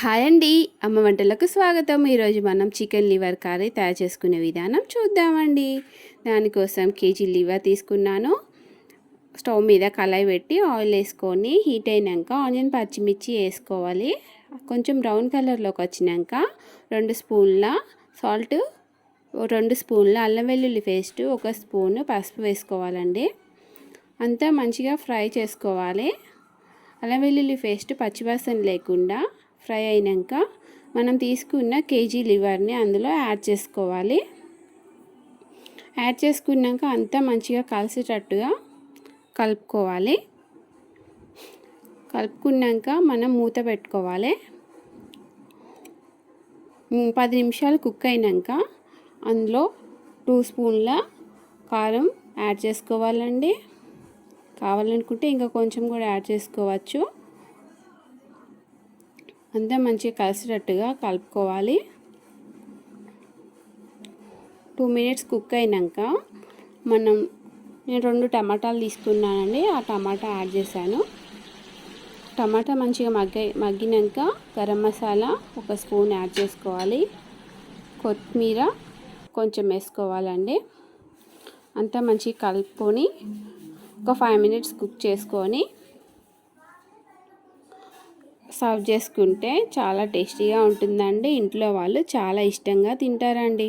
Hi అండి, అమ్మ వంటలకు స్వాగతం. ఈరోజు మనం చికెన్ లివర్ కర్రీ తయారు చేసుకునే విధానం చూద్దామండి. దానికోసం కేజీ లివర్ తీసుకున్నాను. స్టవ్ మీద కళాయి పెట్టి ఆయిల్ వేసుకొని హీట్ అయినాక ఆనియన్ పచ్చిమిర్చి వేసుకోవాలి. కొంచెం బ్రౌన్ కలర్లోకి వచ్చినాక 2 స్పూన్ల సాల్ట్, 2 స్పూన్ల అల్లం వెల్లుల్లి పేస్ట్, 1 స్పూన్ పసుపు వేసుకోవాలండి. అంతా మంచిగా ఫ్రై చేసుకోవాలి. అల్లం వెల్లుల్లి పేస్ట్ పచ్చివాసన లేకుండా ఫ్రై అయినాక మనం తీసుకున్న కేజీ లివర్ని అందులో యాడ్ చేసుకోవాలి. యాడ్ చేసుకున్నాక అంతా మంచిగా కలిసేటట్టుగా కలుపుకోవాలి. కలుపుకున్నాక మనం మూత పెట్టుకోవాలి. 10 నిమిషాలు కుక్ అయినాక అందులో 2 స్పూన్ల కారం యాడ్ చేసుకోవాలండి. కావాలనుకుంటే ఇంకా కొంచెం కూడా యాడ్ చేసుకోవచ్చు. అంతా మంచిగా కలిసేటట్టుగా కలుపుకోవాలి. 2 మినిట్స్ కుక్ అయినాక నేను 2 టమాటాలు తీసుకున్నానండి. ఆ టమాటా యాడ్ చేశాను. టమాటా మంచిగా మగ్గినాక గరం మసాలా 1 స్పూన్ యాడ్ చేసుకోవాలి. కొత్తిమీర కొంచెం వేసుకోవాలండి. అంతా మంచిగా కలుపుకొని ఒక 5 మినిట్స్ కుక్ చేసుకొని సర్వ్ చేసుకుంటే చాలా టేస్టీగా ఉంటుందండి. ఇంట్లో వాళ్ళు చాలా ఇష్టంగా తింటారండి.